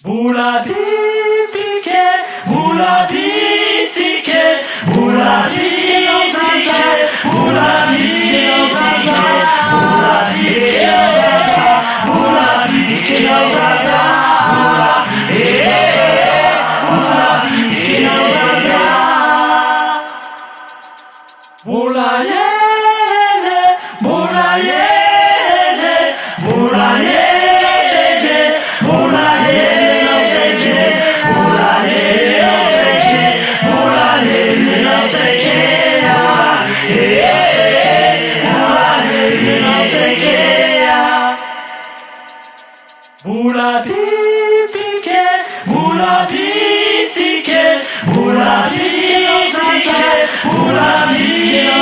Bula bitike, bula bitike, bula bitike, bula bitike, bula bitike, bula bitike, bula yele, bula yele, bula yele, bula yele. Bula bitike, bula bitike, bula bitike, bula bitike.